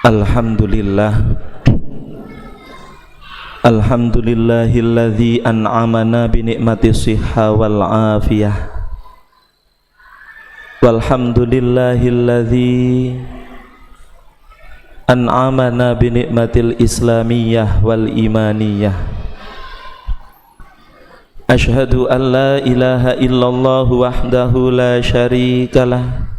Alhamdulillah, alhamdulillahilladzi an'amana bi ni'mati shihha wal afiyah. Walhamdulillahilladzi an'amana bi ni'matil islamiyah wal imaniyah. Ashhadu an la ilaha illallah wahdahu la syarikalah.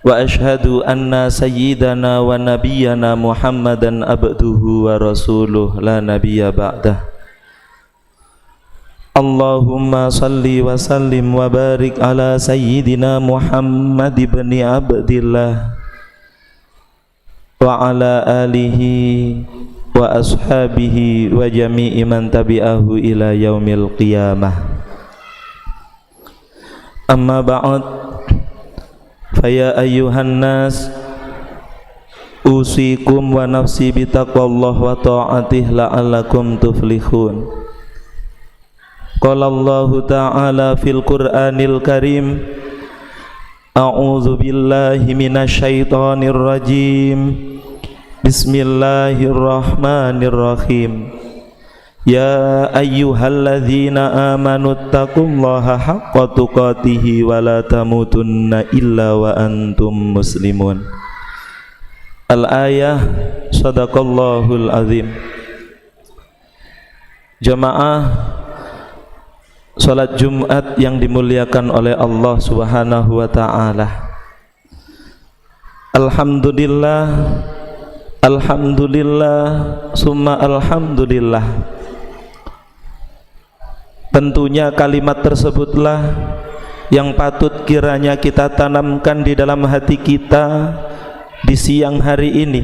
Wa ashhadu anna sayyidana wa nabiyyana Muhammadan abduhu wa rasuluh la nabiyya ba'dah. Allahumma salli wa sallim wa barik ala sayyidina Muhammad ibn Abdillah wa ala alihi wa ashabihi wa jami'i man tabi'ahu ila yaumil qiyamah. Amma ba'd, faya ayyuhan nas, usikum wa nafsi bitaqwallah wa ta'atih la'allakum tuflihun. Qala Allahu ta'ala fil Qur'anil Karim, a'udzu billahi minasy syaithanir rajim. Bismillahirrahmanirrahim. Ya ayyuhalladzina amanu taqullaha haqqa tuqatih wa la tamutunna illa wa antum muslimun. Al-ayah, sadaqallahul azim. Jamaah salat Jumat yang dimuliakan oleh Allah Subhanahu wa taala. Alhamdulillah, alhamdulillah, summa alhamdulillah. Tentunya kalimat tersebutlah yang patut kiranya kita tanamkan di dalam hati kita di siang hari ini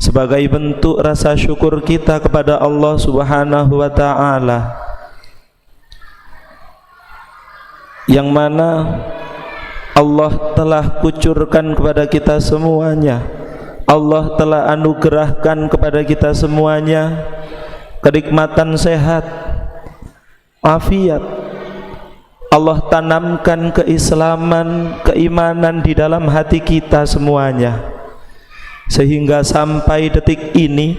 sebagai bentuk rasa syukur kita kepada Allah Subhanahu wa ta'ala, yang mana Allah telah kucurkan kepada kita semuanya. Allah telah anugerahkan kepada kita semuanya kenikmatan sehat, afiat. Allah tanamkan keislaman, keimanan di dalam hati kita semuanya, sehingga sampai detik ini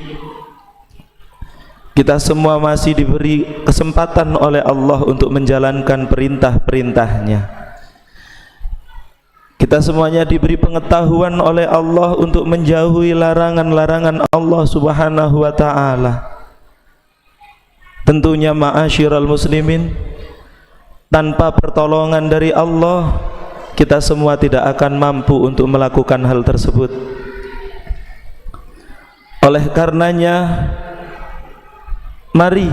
kita semua masih diberi kesempatan oleh Allah untuk menjalankan perintah-perintahnya. Kita semuanya diberi pengetahuan oleh Allah untuk menjauhi larangan-larangan Allah Subhanahu wa ta'ala. Tentunya ma'asyiral muslimin, tanpa pertolongan dari Allah kita semua tidak akan mampu untuk melakukan hal tersebut. Oleh karenanya, mari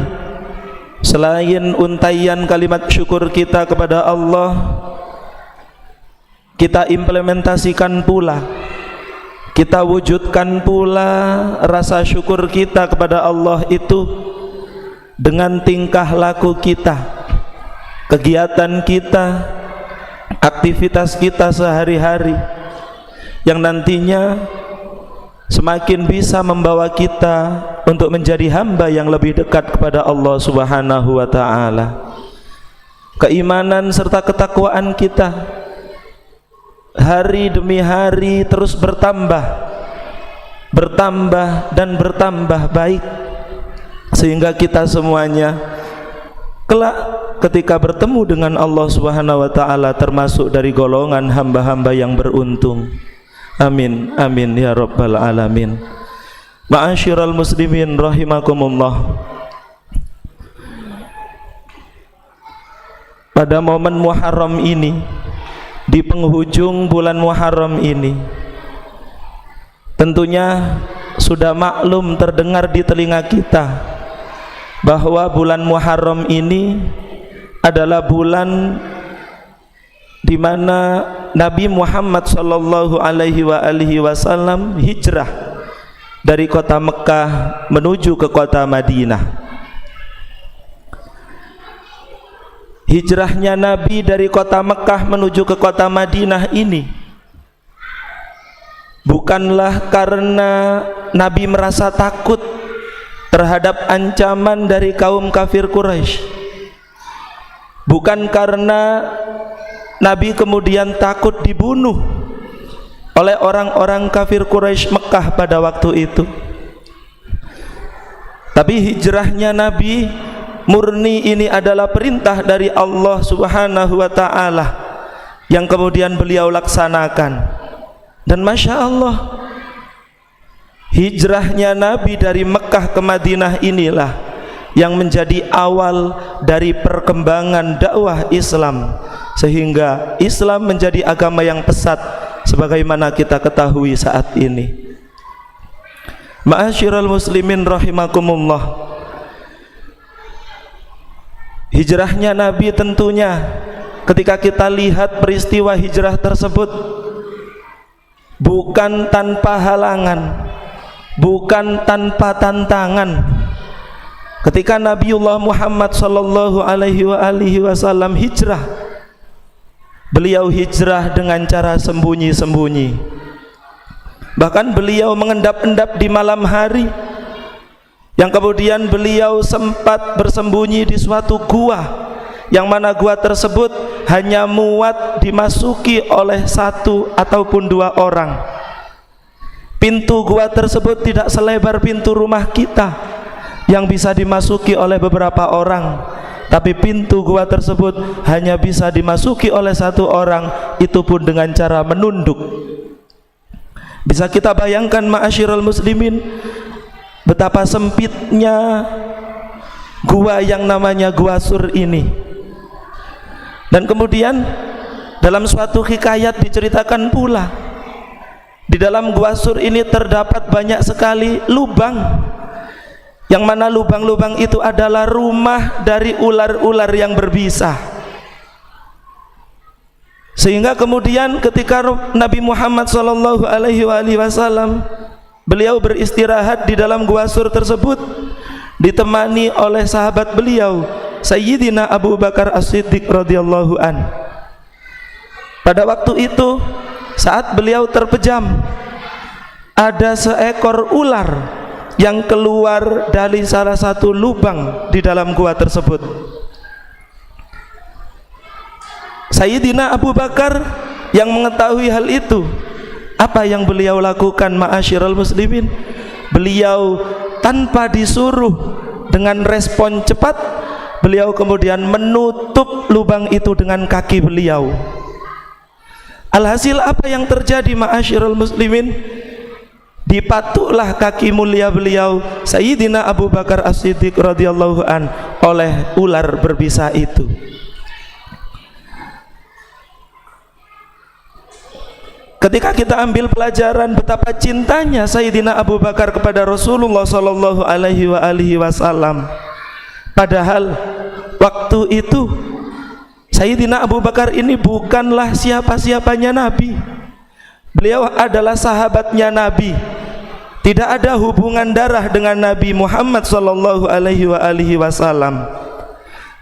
selain untaian kalimat syukur kita kepada Allah, kita implementasikan pula, kita wujudkan pula rasa syukur kita kepada Allah itu dengan tingkah laku kita, kegiatan kita, aktivitas kita sehari-hari, yang nantinya semakin bisa membawa kita untuk menjadi hamba yang lebih dekat kepada Allah Subhanahu wa ta'ala. Keimanan serta ketakwaan kita hari demi hari terus bertambah dan bertambah baik, sehingga kita semuanya kelak ketika bertemu dengan Allah Subhanahu wa ta'ala termasuk dari golongan hamba-hamba yang beruntung. Amin, amin ya rabbal alamin. Ma'asyiral muslimin rahimakumullah. Pada momen Muharram ini, di penghujung bulan Muharram ini, tentunya sudah maklum terdengar di telinga kita bahwa bulan Muharram ini adalah bulan di mana Nabi Muhammad sallallahu alaihi wasallam hijrah dari kota Mekah menuju ke kota Madinah. Hijrahnya Nabi dari kota Mekah menuju ke kota Madinah ini bukanlah karena Nabi merasa takut terhadap ancaman dari kaum kafir Quraisy, bukan karena Nabi kemudian takut dibunuh oleh orang-orang kafir Quraisy Mekah pada waktu itu. Tapi hijrahnya Nabi murni ini adalah perintah dari Allah Subhanahu wa ta'ala yang kemudian beliau laksanakan. Dan Masya Allah, hijrahnya Nabi dari Mekah ke Madinah inilah yang menjadi awal dari perkembangan dakwah Islam, sehingga Islam menjadi agama yang pesat sebagaimana kita ketahui saat ini. Ma'asyiral muslimin rahimakumullah, hijrahnya Nabi tentunya ketika kita lihat peristiwa hijrah tersebut bukan tanpa halangan, bukan tanpa tantangan. Ketika Nabiullah Muhammad sallallahu alaihi wasallam hijrah, beliau hijrah dengan cara sembunyi-sembunyi. Bahkan beliau mengendap-endap di malam hari, yang kemudian beliau sempat bersembunyi di suatu gua, yang mana gua tersebut hanya muat dimasuki oleh satu ataupun dua orang. Pintu gua tersebut tidak selebar pintu rumah kita yang bisa dimasuki oleh beberapa orang, tapi pintu gua tersebut hanya bisa dimasuki oleh satu orang, itu pun dengan cara menunduk. Bisa kita bayangkan ma'asyiral muslimin, betapa sempitnya gua yang namanya Gua Sur ini. Dan kemudian dalam suatu hikayat diceritakan pula, di dalam Gua Sur ini terdapat banyak sekali lubang, yang mana lubang-lubang itu adalah rumah dari ular-ular yang berbisa. Sehingga kemudian ketika Nabi Muhammad sallallahu alaihi wasallam beliau beristirahat di dalam Gua Sur tersebut, ditemani oleh sahabat beliau Sayyidina Abu Bakar As-Siddiq radhiyallahu an. Pada waktu itu saat beliau terpejam, ada seekor ular yang keluar dari salah satu lubang di dalam gua tersebut. Sayyidina Abu Bakar yang mengetahui hal itu, apa yang beliau lakukan ma'asyiral muslimin? Beliau tanpa disuruh, dengan respon cepat, beliau kemudian menutup lubang itu dengan kaki beliau. Alhasil apa yang terjadi ma'asyiral muslimin? Dipatuklah kaki mulia beliau Sayyidina Abu Bakar As-Siddiq radhiyallahu an oleh ular berbisa itu. Ketika kita ambil pelajaran betapa cintanya Sayyidina Abu Bakar kepada Rasulullah sallallahu alaihi wasallam, padahal waktu itu Sayyidina Abu Bakar ini bukanlah siapa-siapanya Nabi. Beliau adalah sahabatnya Nabi. Tidak ada hubungan darah dengan Nabi Muhammad sallallahu alaihi wasallam.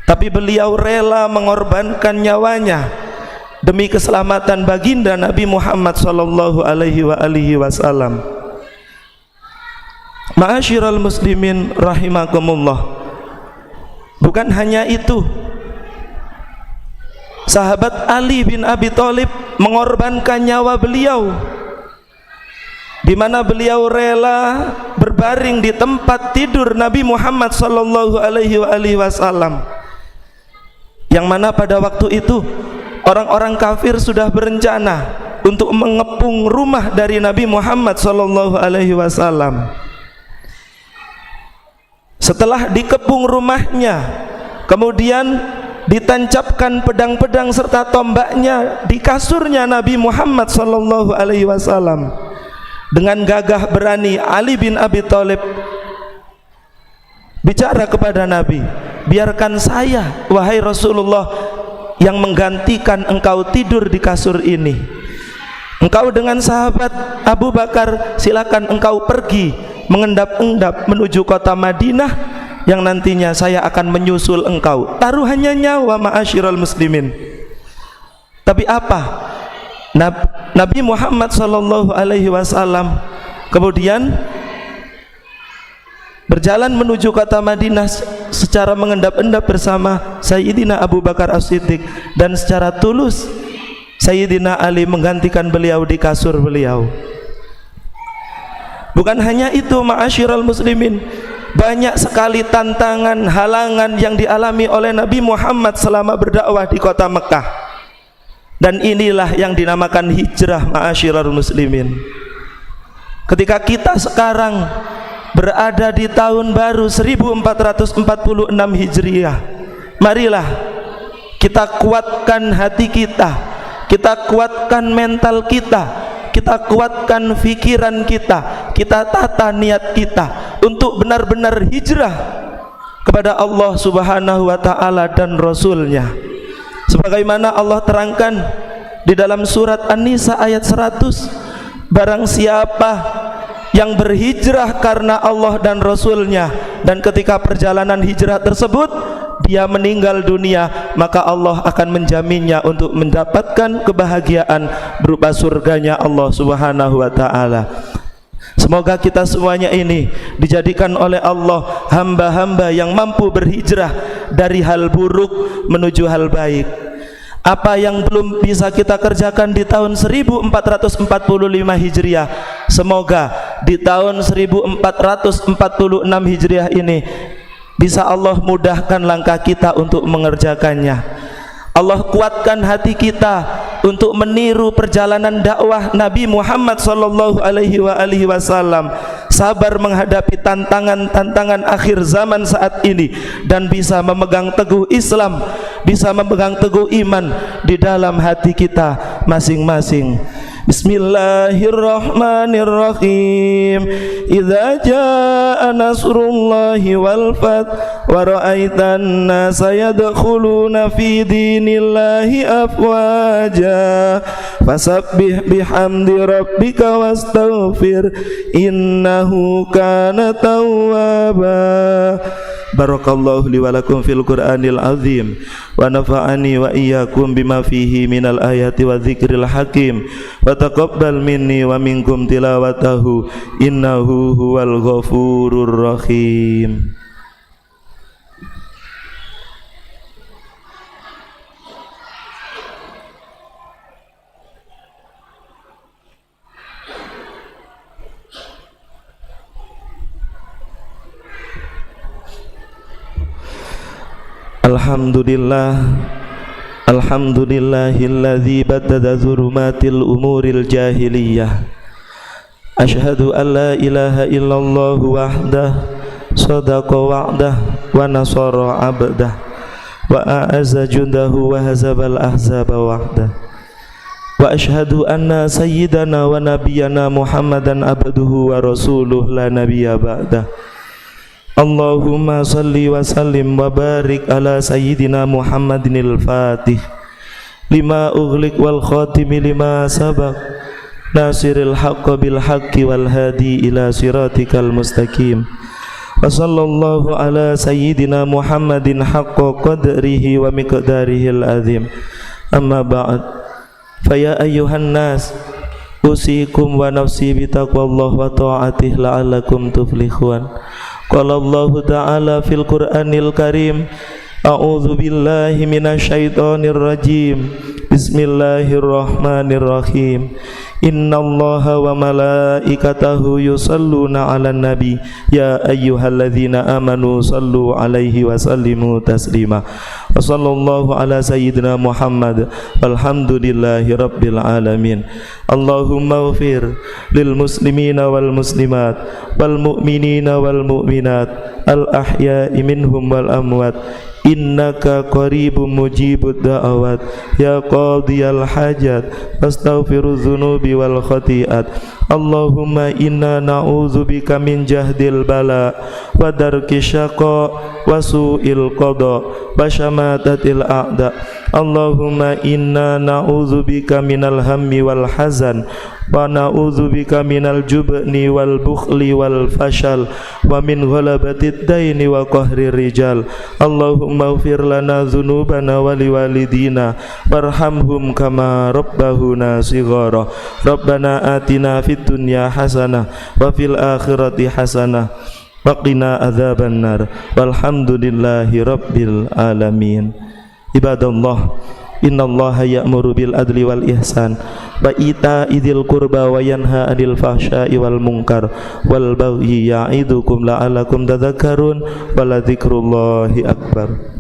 Tapi beliau rela mengorbankan nyawanya demi keselamatan baginda Nabi Muhammad sallallahu alaihi wasallam. Ma'asyiral muslimin rahimakumullah. Bukan hanya itu, sahabat Ali bin Abi Thalib mengorbankan nyawa beliau, di mana beliau rela berbaring di tempat tidur Nabi Muhammad sallallahu alaihi wasallam, yang mana pada waktu itu orang-orang kafir sudah berencana untuk mengepung rumah dari Nabi Muhammad sallallahu alaihi wasallam. Setelah dikepung rumahnya, kemudian ditancapkan pedang-pedang serta tombaknya di kasurnya Nabi Muhammad sallallahu alaihi wasallam. Dengan gagah berani Ali bin Abi Thalib bicara kepada Nabi, "Biarkan saya, wahai Rasulullah, yang menggantikan engkau tidur di kasur ini. Engkau dengan sahabat Abu Bakar silakan engkau pergi mengendap-endap menuju kota Madinah, yang nantinya saya akan menyusul engkau." Taruhannya nyawa ma'asyiral muslimin. Tapi apa? Nabi Muhammad sallallahu alaihi wasallam kemudian berjalan menuju kota Madinah secara mengendap-endap bersama Sayyidina Abu Bakar As-Siddiq, dan secara tulus Sayyidina Ali menggantikan beliau di kasur beliau. Bukan hanya itu, ma'asyiral muslimin, banyak sekali tantangan, halangan yang dialami oleh Nabi Muhammad selama berdakwah di kota Mekah. Dan inilah yang dinamakan hijrah, ma'asyiral muslimin. Ketika kita sekarang berada di tahun baru 1446 Hijriah, marilah kita kuatkan hati kita, kita kuatkan mental kita, kita kuatkan pikiran kita, kita tata niat kita untuk benar-benar hijrah kepada Allah Subhanahu wa Ta'ala dan Rasul-Nya. Sebagaimana Allah terangkan di dalam surat An-Nisa ayat 100, barang siapa yang berhijrah karena Allah dan Rasul-Nya, dan ketika perjalanan hijrah tersebut dia meninggal dunia, maka Allah akan menjaminnya untuk mendapatkan kebahagiaan berupa surganya Allah Subhanahu wa Ta'ala. Semoga kita semuanya ini dijadikan oleh Allah hamba-hamba yang mampu berhijrah dari hal buruk menuju hal baik. Apa yang belum bisa kita kerjakan di tahun 1445 Hijriah, semoga di tahun 1446 Hijriah ini bisa Allah mudahkan langkah kita untuk mengerjakannya. Allah kuatkan hati kita untuk meniru perjalanan dakwah Nabi Muhammad sallallahu alaihi wasallam, sabar menghadapi tantangan-tantangan akhir zaman saat ini, dan bisa memegang teguh Islam, bisa memegang teguh iman di dalam hati kita masing-masing. Bismillahirrahmanirrahim. Idza jaa nasrullahi wal fath wa ra'aitan nasa yadkhuluna fi dinillahi afwaja fasabbih bihamdi rabbika wastaghfir innahu kana tawwaba. Barakallahu li wa lakum fil Qur'anil azim wa nafa'ani wa iyyakum bima fihi minal ayati wa dzikril hakim wa taqabbal minni wa minkum tilawatahu innahu huwal ghafurur rahim. Alhamdulillahilladzi badada zulumatil umuril jahiliyah. Asyhadu an la ilaha illallah wahdah sadaqa wa'dah wa nasara 'abdah wa a'azza jundahu wa hazabal ahzaba wahdah. Wa asyhadu anna sayyidana wa nabiyyana Muhammadan abduhu wa rasuluh la nabiyya ba'dah. Allahumma salli wa sallim wa barik ala sayyidina Muhammadinil Fatih lima ughliq wal khatimi lima sabaq nasiril haqqa bil haqqi wal hadi ila siratikal mustaqim. Wa sallallahu ala sayyidina Muhammadin haqqa qadrihi wa miqdarihil azim. Amma ba'd, fa ya ayyuhan nas usikum wa nafsi bi taqwallah wa ta'atih la'allakum tuflihun. Qala Allah Ta'ala fil Qur'anil Karim, a'udzu billahi minasyaitonir rajim. Bismillahirrahmanirrahim. Innallaha wa malaikatahu yusalluna 'alan nabi ya ayyuhalladzina amanu sallu 'alaihi wa sallimu taslima. Wa sallallahu ala sayyidina Muhammad walhamdulillahi rabbil alamin. Allahumma ighfir lil muslimina wal muslimat wal mu'minina wal mu'minat al ahya'i minhum wal amwat innaka qaribun mujibud da'awat ya qadiyal hajat wastaghfirudz dzunubi wal khati'at. Allahumma inna na'udzubika min jahdil bala wa darki syaqa wa su'il qada wa syamatatil a'da. Allahumma inna na'udzubika minal hammi wal hazan wa na'udzubika minal jubni wal bukhli wal fashal wa min ghalabatid daini wa qahrir rijal. Allahumma ighfir lana dzunubana wa liwalidina warhamhum kama rabbahuna shighara. Rabbana atina fid dunya hasanah wa fil akhirati hasanah wa qina adzabannar walhamdulillahi rabbil alamin. Ibadallah, Innallaha ya'muru bil adli wal ihsan wa ita'i dzil qurba wa yanha 'anil fahsya'i wal munkar wal baghi ya'idukum la'allakum tadhakkarun wa la dzikrullahi akbar.